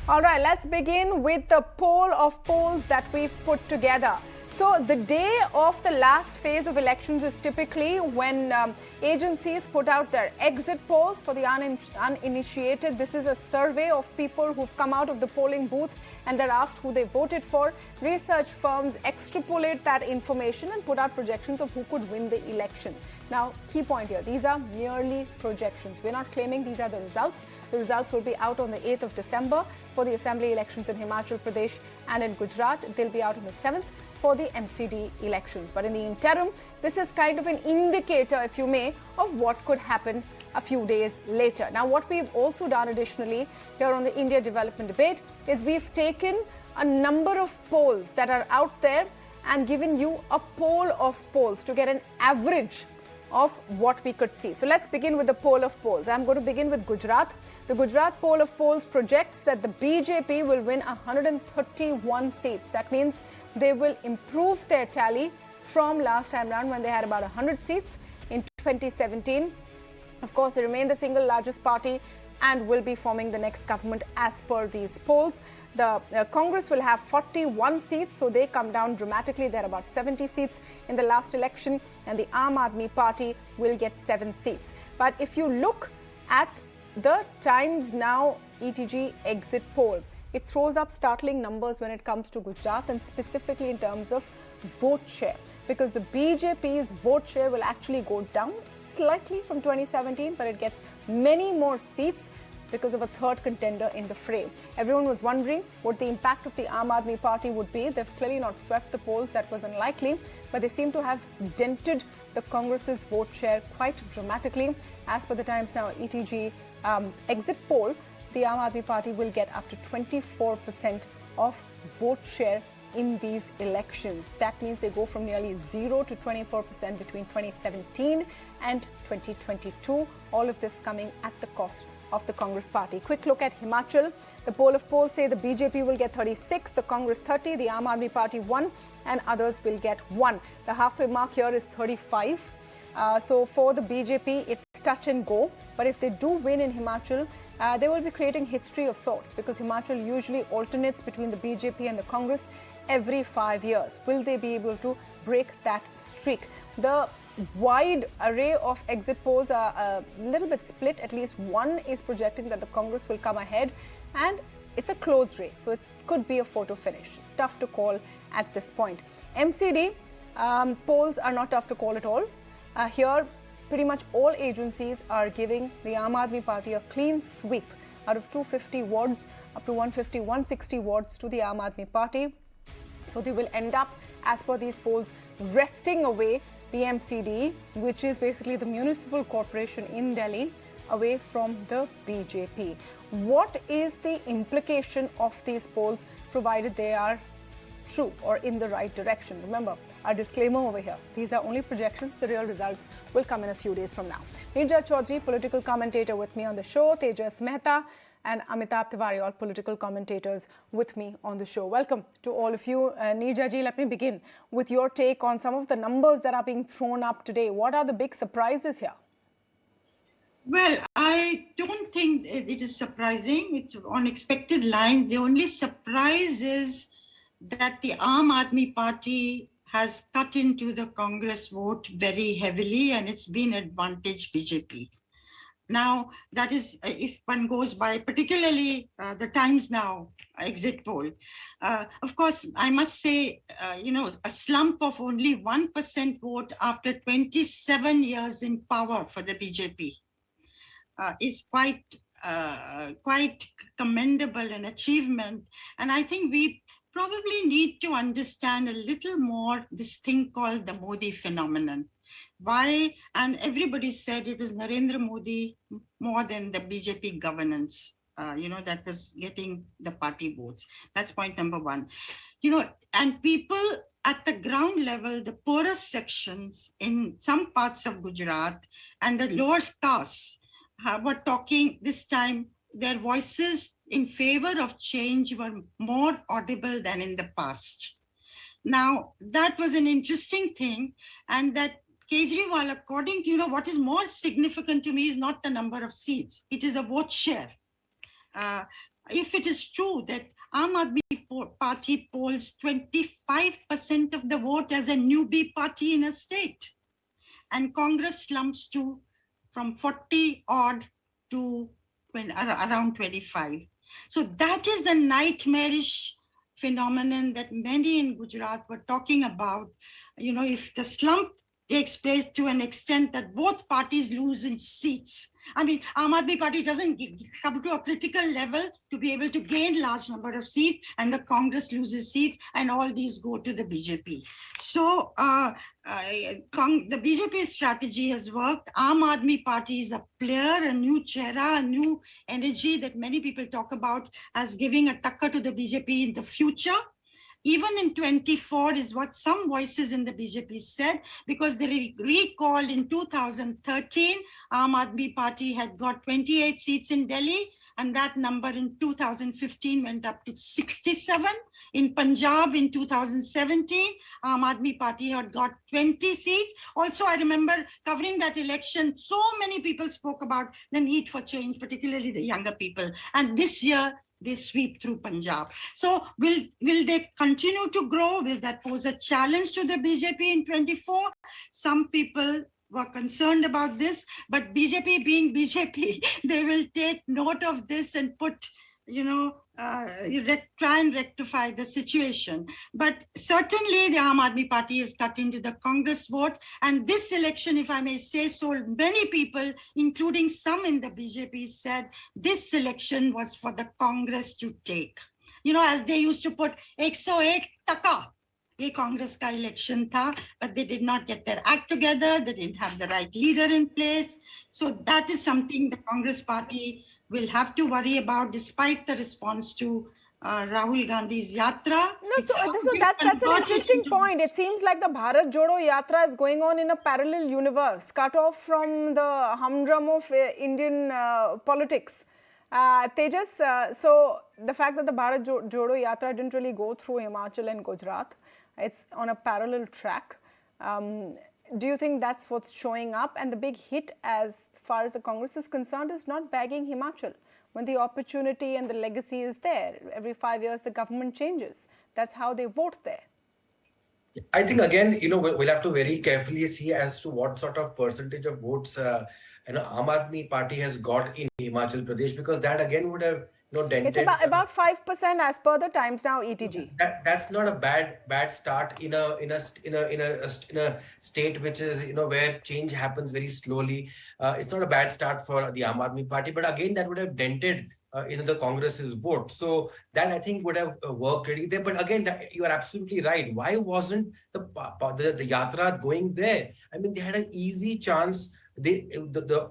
All right, let's begin with the poll of polls that we've put together. So the day of the last phase of elections is typically when agencies put out their exit polls for the uninitiated. This is a survey of people who've come out of the polling booth and they're asked who they voted for. Research firms extrapolate that information and put out projections of who could win the election. Now, key point here, these are merely projections. We're not claiming these are the results. The results will be out on the 8th of December for the assembly elections in Himachal Pradesh and in Gujarat. They'll be out on the 7th for the MCD elections. But in the interim, this is kind of an indicator, if you may, of what could happen a few days later. Now, what we've also done additionally here on the India Development Debate is we've taken a number of polls that are out there and given you a poll of polls to get an average of what we could see. So let's begin with the poll of polls. I'm going to begin with Gujarat. The Gujarat poll of polls projects that the BJP will win 131 seats. That means they will improve their tally from last time round when they had about 100 seats in 2017. Of course, they remain the single largest party and will be forming the next government as per these polls. The Congress will have 41 seats, so they come down dramatically. They're about 70 seats in the last election, and the Aam Admi Party will get 7 seats. But if you look at the Times Now ETG exit poll, it throws up startling numbers when it comes to Gujarat and specifically in terms of vote share, because the BJP's vote share will actually go down slightly from 2017, but it gets many more seats because of a third contender in the fray. Everyone was wondering what the impact of the Aam Admi Party would be. They've clearly not swept the polls. That was unlikely, but they seem to have dented the Congress's vote share quite dramatically. As per the Times Now ETG exit poll, the Aam Admi Party will get up to 24% of vote share in these elections. That means they go from nearly 0 to 24% between 2017 and 2022. All of this coming at the cost of the Congress party. Quick look at Himachal. The poll of polls say the BJP will get 36, the Congress 30, the Aam Admi Party 1, and others will get 1. The halfway mark here is 35. So for the BJP, it's touch and go. But if they do win in Himachal, they will be creating history of sorts, because Himachal usually alternates between the BJP and the Congress every 5 years. Will they be able to break that streak? The wide array of exit polls are a little bit split. At least one is projecting that the Congress will come ahead, and it's a close race, so it could be a photo finish. Tough to call at this point. MCD polls are not tough to call at all. Here, pretty much all agencies are giving the Aam Admi Party a clean sweep out of 250 wards up to 150, 160 wards to the Aam Admi Party. So they will end up, as per these polls, wresting away the MCD, which is basically the municipal corporation in Delhi, away from the BJP. What is the implication of these polls, provided they are true or in the right direction? Remember, our disclaimer over here, these are only projections. The real results will come in a few days from now. Neerja Chaudhary, political commentator, with me on the show. Tejas Mehta and Amitabh Tiwari, all political commentators, with me on the show. Welcome to all of you. Neerja ji, let me begin with your take on some of the numbers that are being thrown up today. What are the big surprises here? Well, I don't think it is surprising. It's on expected lines. The only surprise is that the Aam Admi Party has cut into the Congress vote very heavily, and it's been advantage BJP. Now, that is, if one goes by particularly the Times Now exit poll. Of course, I must say, a slump of only 1% vote after 27 years in power for the BJP is quite commendable, an achievement. And I think we probably need to understand a little more this thing called the Modi phenomenon. Why? And everybody said it was Narendra Modi more than the BJP governance, that was getting the party votes. That's point number one. And people at the ground level, the poorest sections in some parts of Gujarat and the lower castes were talking this time. Their voices in favor of change were more audible than in the past. Now, that was an interesting thing, and that Kejriwal, according to, what is more significant to me is not the number of seats, it is the vote share. if it is true that Aam Admi Party polls 25% of the vote as a newbie party in a state, and Congress slumps to from 40 odd to around 25. So that is the nightmarish phenomenon that many in Gujarat were talking about. You know, if the slump takes place to an extent that both parties lose in seats. I mean, Aam Admi Party doesn't come to a critical level to be able to gain large number of seats, and the Congress loses seats, and all these go to the BJP. So the BJP strategy has worked. Aam Admi Party is a player, a new chehra, a new energy that many people talk about as giving a takkar to the BJP in the future. Even in 24 is what some voices in the BJP said, because they recalled in 2013, Aam Admi Party had got 28 seats in Delhi, and that number in 2015 went up to 67. In Punjab in 2017, Aam Admi Party had got 20 seats. Also, I remember covering that election, so many people spoke about the need for change, particularly the younger people. And this year, they sweep through Punjab. So will they continue to grow? Will that pose a challenge to the BJP in 24? Some people were concerned about this, but BJP being BJP, they will take note of this and put, try and rectify the situation. But certainly the Aam Admi Party is cut into the Congress vote. And this election, if I may say so, many people, including some in the BJP, said this election was for the Congress to take. You know, as they used to put 101 taka. A Congress ka election tha, but they did not get their act together. They didn't have the right leader in place. So that is something the Congress party will have to worry about, despite the response to Rahul Gandhi's yatra. No, so that's an interesting point. It seems like the Bharat Jodo Yatra is going on in a parallel universe, cut off from the humdrum of Indian politics. Tejas, so the fact that the Bharat Jodo Yatra didn't really go through Himachal and Gujarat, it's on a parallel track. Do you think that's what's showing up? And the big hit as far as the Congress is concerned is not bagging Himachal. When the opportunity and the legacy is there, every 5 years the government changes. That's how they vote there. I think again, we'll have to very carefully see as to what sort of percentage of votes Aam Admi Party has got in Himachal Pradesh, because that again would have dented. It's about 5% as per the Times Now ETG. That's not a bad start in a state which is where change happens very slowly. It's not a bad start for the Aam Admi Party, but again that would have dented the Congress's vote. So that I think would have worked really there. But again, you are absolutely right. Why wasn't the yatra going there? I mean, they had an easy chance.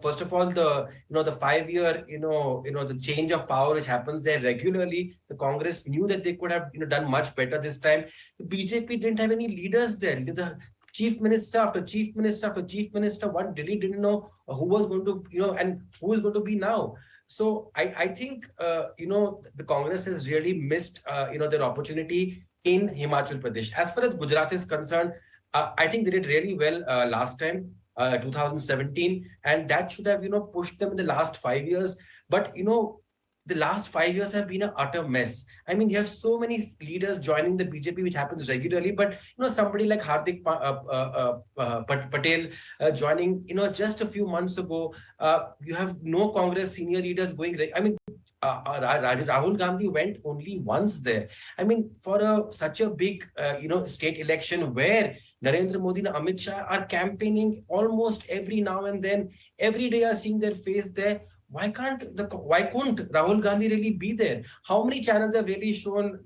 First of all, the 5 year the change of power which happens there regularly. The Congress knew that they could have done much better this time. The BJP didn't have any leaders there. The chief minister after chief minister after chief minister, one really didn't know who was going to and who is going to be now. So I think the Congress has really missed their opportunity in Himachal Pradesh. As far as Gujarat is concerned, I think they did really well last time. 2017, and that should have pushed them in the last 5 years. But the last 5 years have been an utter mess. I mean, you have so many leaders joining the BJP, which happens regularly. But somebody like Hardik Patel joining just a few months ago. You have no Congress senior leaders going. I mean, Rahul Gandhi went only once there. I mean, for such a big state election where Narendra Modi and Amit Shah are campaigning almost every now and then, every day are seeing their face there. Why couldn't Rahul Gandhi really be there? How many channels have really shown,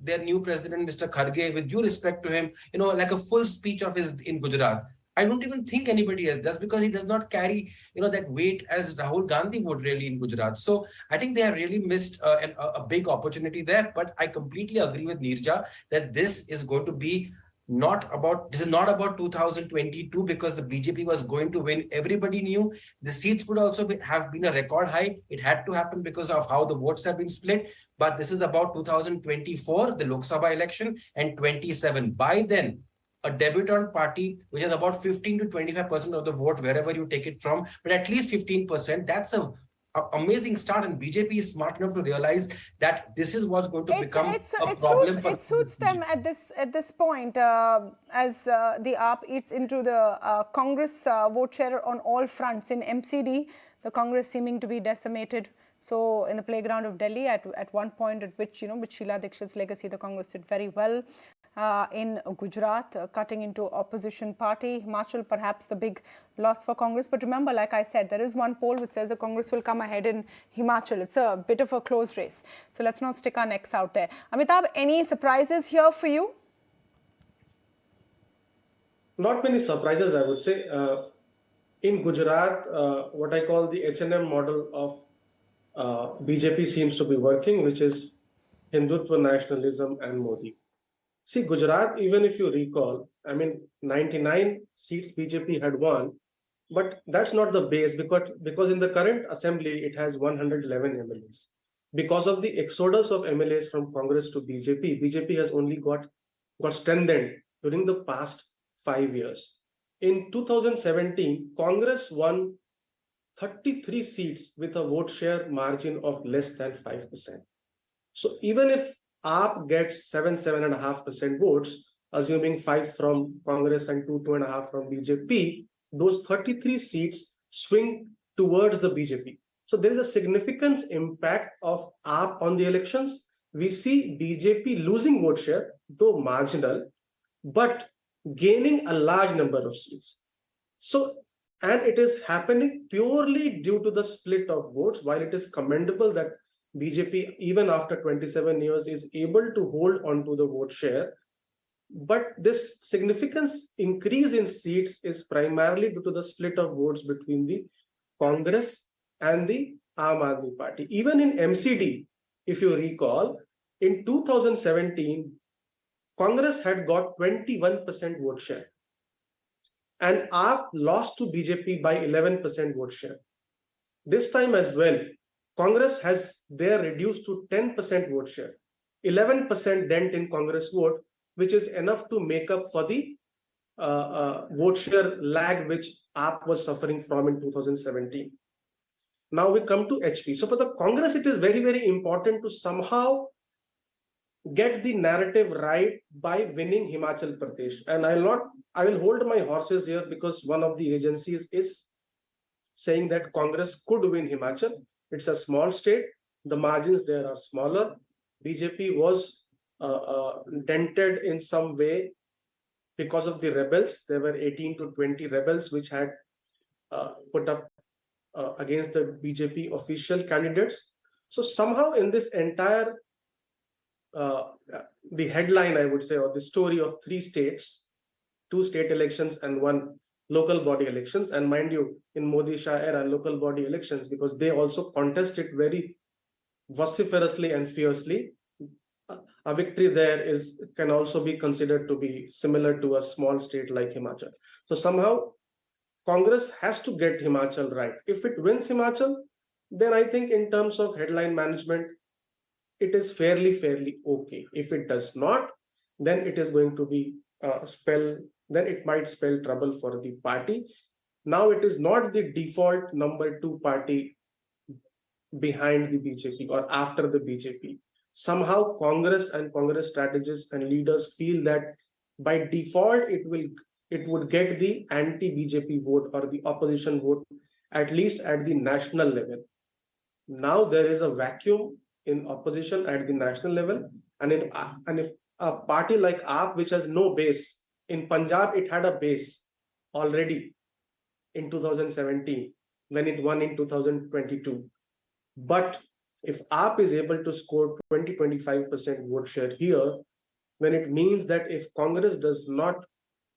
their new president, Mr. Kharge, with due respect to him, like a full speech of his in Gujarat? I don't even think anybody else does, because he does not carry, that weight as Rahul Gandhi would really in Gujarat. So I think they have really missed a big opportunity there. But I completely agree with Neerja that this is going to be this is not about 2022, because the BJP was going to win. Everybody knew the seats would also have been a record high. It had to happen because of how the votes have been split. But this is about 2024, the Lok Sabha election, and 27. By then, a debutant party, which has about 15 to 25% of the vote, wherever you take it from, but at least 15%, that's a amazing start, and BJP is smart enough to realize that this is what's going to become a problem for it suits them at this point as the AAP eats into the Congress vote share on all fronts. In MCD, the Congress seeming to be decimated. So in the playground of Delhi, at one point at which, with Sheila Dikshit's legacy, the Congress did very well. In Gujarat, cutting into opposition party. Himachal, perhaps the big loss for Congress. But remember, like I said, there is one poll which says the Congress will come ahead in Himachal. It's a bit of a close race. So let's not stick our necks out there. Amitabh, any surprises here for you? Not many surprises, I would say. In Gujarat, what I call the H&M model of BJP seems to be working, which is Hindutva nationalism and Modi. See, Gujarat, even if you recall, 99 seats BJP had won, but that's not the base because in the current assembly, it has 111 MLAs. Because of the exodus of MLAs from Congress to BJP, BJP has only got strengthened during the past 5 years. In 2017, Congress won 33 seats with a vote share margin of less than 5%. So even if AAP gets 7.5% votes, assuming 5 from Congress and 2.5 from BJP, those 33 seats swing towards the BJP. So there is a significant impact of AAP on the elections. We see BJP losing vote share, though marginal, but gaining a large number of seats. So, and it is happening purely due to the split of votes, while it is commendable that BJP, even after 27 years, is able to hold on to the vote share. But this significant increase in seats is primarily due to the split of votes between the Congress and the Aam Admi Party. Even in MCD, if you recall, in 2017, Congress had got 21% vote share. And AAP lost to BJP by 11% vote share. This time as well, Congress has there reduced to 10% vote share, 11% dent in Congress vote, which is enough to make up for the vote share lag which AAP was suffering from in 2017. Now we come to HP. So for the Congress, it is very, very important to somehow get the narrative right by winning Himachal Pradesh. And I will hold my horses here because one of the agencies is saying that Congress could win Himachal. It's a small state. The margins there are smaller. BJP was dented in some way because of the rebels. There were 18 to 20 rebels which had put up against the BJP official candidates. So somehow in this entire, the headline, I would say, or the story of 3 states, 2 state elections and 1 local body elections, and mind you, in Modi Shah era, local body elections, because they also contested very vociferously and fiercely. A victory there can also be considered to be similar to a small state like Himachal. So somehow Congress has to get Himachal right. If it wins Himachal, then I think in terms of headline management, it is fairly okay. If it does not, then it is going to be then it might spell trouble for the party. Now it is not the default number 2 party behind the BJP or after the BJP. Somehow Congress and Congress strategists and leaders feel that by default it would get the anti-BJP vote or the opposition vote, at least at the national level. Now there is a vacuum in opposition at the national level, and if a party like AAP, which has no base, in Punjab it had a base already in 2017 when it won in 2022. But if AAP is able to score 20-25% vote share here, then it means that if Congress does not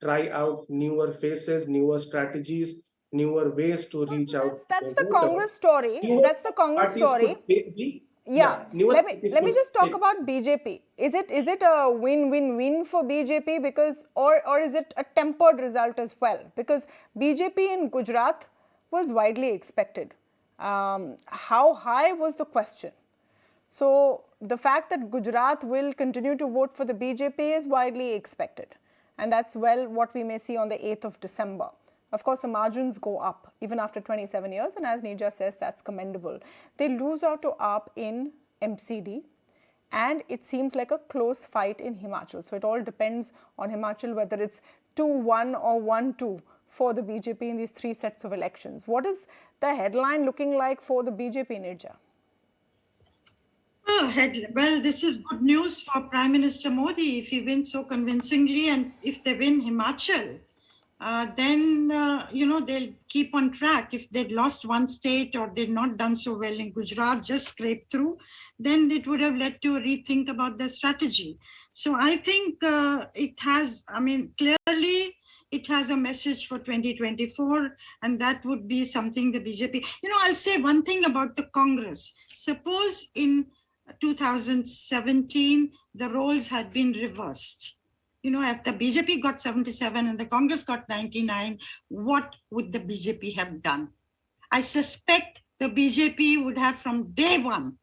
try out newer faces, newer strategies, newer ways to reach out. That's the Congress story. That's the Congress story. Let me just talk about BJP. Is it a win-win-win for BJP because or is it a tempered result as well? Because BJP in Gujarat was widely expected. How high was the question? So the fact that Gujarat will continue to vote for the BJP is widely expected. And that's what we may see on the 8th of December. Of course, the margins go up even after 27 years, and as Neerja says, that's commendable. They lose out to AAP in MCD, and it seems like a close fight in Himachal. So it all depends on Himachal whether it's 2-1 or 1-2 for the BJP in these three sets of elections. What is the headline looking like for the BJP, Neerja? Well, this is good news for Prime Minister Modi if he wins so convincingly, and if they win Himachal, then they'll keep on track. If they'd lost one state or they'd not done so well in Gujarat, just scraped through, then it would have led to a rethink about their strategy. So I think clearly it has a message for 2024, and that would be something the BJP. I'll say one thing about the Congress. Suppose in 2017 the roles had been reversed. If the BJP got 77 and the Congress got 99, what would the BJP have done? I suspect the BJP would have from day one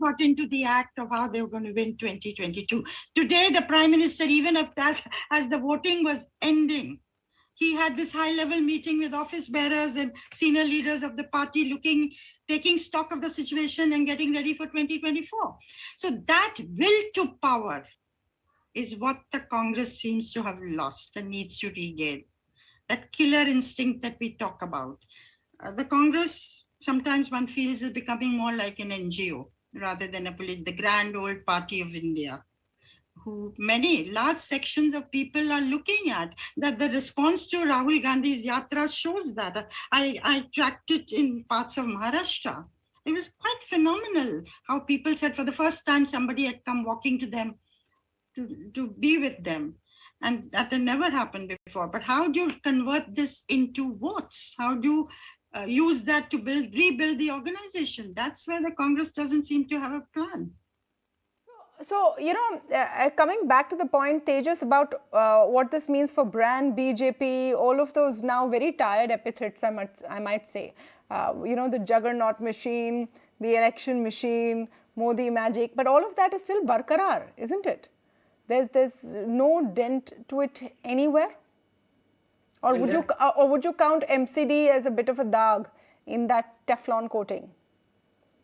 got into the act of how they were going to win 2022. Today, the Prime Minister, even as the voting was ending, he had this high-level meeting with office bearers and senior leaders of the party taking stock of the situation and getting ready for 2024. So that will to power is what the Congress seems to have lost and needs to regain. That killer instinct that we talk about. The Congress, sometimes one feels, is becoming more like an NGO rather than the grand old party of India, who many large sections of people are looking at. That the response to Rahul Gandhi's yatra shows that. I tracked it in parts of Maharashtra. It was quite phenomenal how people said for the first time somebody had come walking to them to be with them, and that had never happened before. But how do you convert this into votes? How do you use that to rebuild the organization? That's where the Congress doesn't seem to have a plan. So, coming back to the point, Tejas, about what this means for brand, BJP, all of those now very tired epithets, I might say. The juggernaut machine, the election machine, Modi magic, but all of that is still barkarar, isn't it? There's no dent to it anywhere? Or would you count MCD as a bit of a dag in that Teflon coating?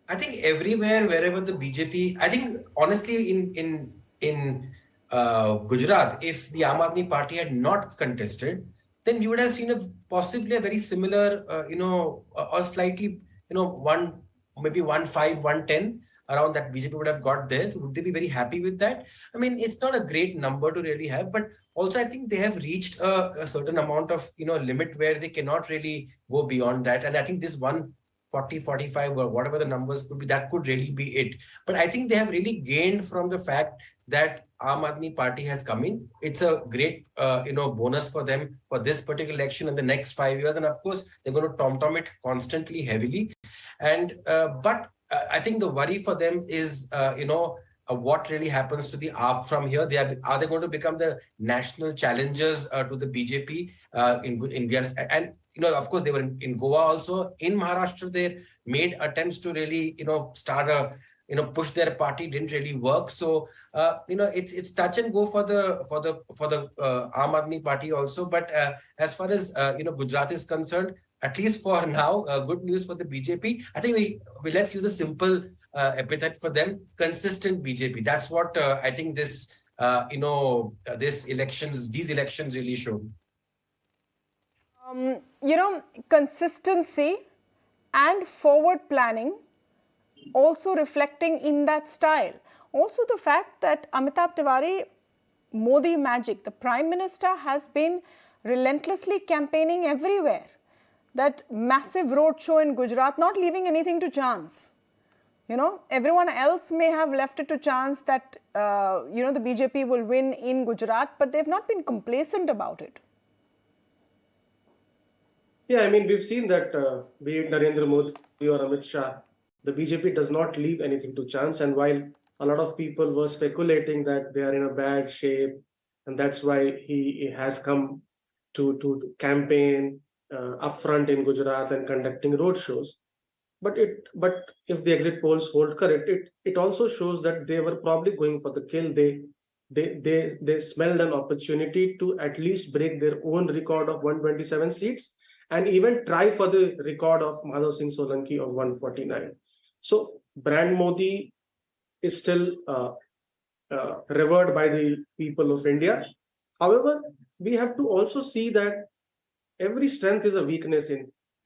I think everywhere, wherever the BJP, I think honestly in Gujarat, if the Aam Admi Party had not contested, then we would have seen possibly a very similar, or slightly, maybe 1.5, 1.10 around that BJP would have got there. So would they be very happy with that? I mean, it's not a great number to really have, but also I think they have reached a certain amount of, limit where they cannot really go beyond that. And I think this 140, 45 or whatever the numbers could be, that could really be it. But I think they have really gained from the fact that Aam Admi Party has come in. It's a great, bonus for them for this particular election in the next 5 years. And of course, they're going to tom-tom it constantly, heavily. And, but I think the worry for them is, what really happens to the AAP from here. Are they going to become the national challengers to the BJP in India? And, of course, they were in Goa also. In Maharashtra, they made attempts to really, start push their party. Didn't really work. So, it's touch and go for the Aam Admi Party also. But as far as, Gujarat is concerned, at least for now, good news for the BJP. I think we let's use a simple epithet for them: consistent BJP. That's what I think these elections really show. Consistency and forward planning also reflecting in that style. Also the fact that Amitabh Tiwari, Modi magic, the Prime Minister has been relentlessly campaigning everywhere. That massive roadshow in Gujarat, not leaving anything to chance. Everyone else may have left it to chance that, the BJP will win in Gujarat, but they've not been complacent about it. Yeah, I mean, we've seen that be it Narendra Modi or Amit Shah, the BJP does not leave anything to chance. And while a lot of people were speculating that they are in a bad shape, and that's why he has come to campaign upfront in Gujarat and conducting roadshows. But if the exit polls hold correct, it also shows that they were probably going for the kill. They they smelled an opportunity to at least break their own record of 127 seats and even try for the record of Madhav Singh Solanki of 149. So brand Modi is still revered by the people of India. However, we have to also see that every strength is a weakness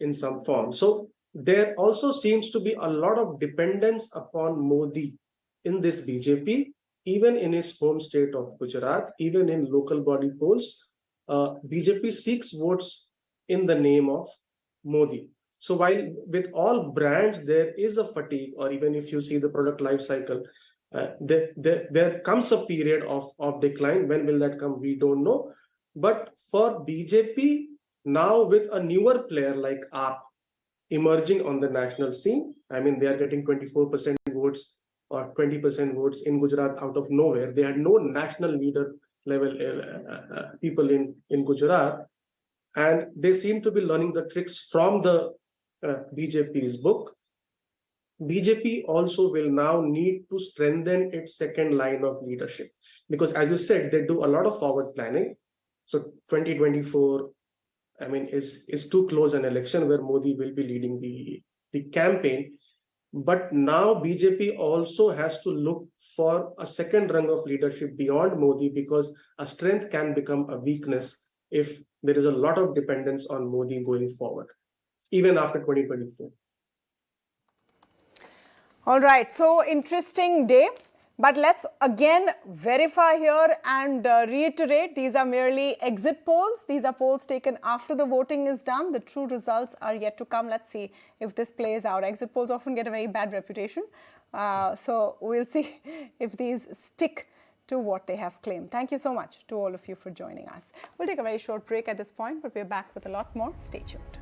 in some form. So there also seems to be a lot of dependence upon Modi in this BJP, even in his home state of Gujarat, even in local body polls. BJP seeks votes in the name of Modi. So while with all brands there is a fatigue, or even if you see the product life cycle, there comes a period of decline. When will that come? We don't know. But for BJP, now with a newer player like AAP emerging on the national scene, I mean, they are getting 24% votes or 20% votes in Gujarat out of nowhere. They had no national leader level people in Gujarat, and they seem to be learning the tricks from the BJP's book. BJP also will now need to strengthen its second line of leadership, because as you said, they do a lot of forward planning. So 2024, I mean, is too close an election where Modi will be leading the campaign. But now BJP also has to look for a second rung of leadership beyond Modi, because a strength can become a weakness if there is a lot of dependence on Modi going forward, even after 2024. All right, so interesting day. But let's again verify here and reiterate, these are merely exit polls. These are polls taken after the voting is done. The true results are yet to come. Let's see if this plays out. Exit polls often get a very bad reputation. So we'll see if these stick to what they have claimed. Thank you so much to all of you for joining us. We'll take a very short break at this point, but we're back with a lot more. Stay tuned.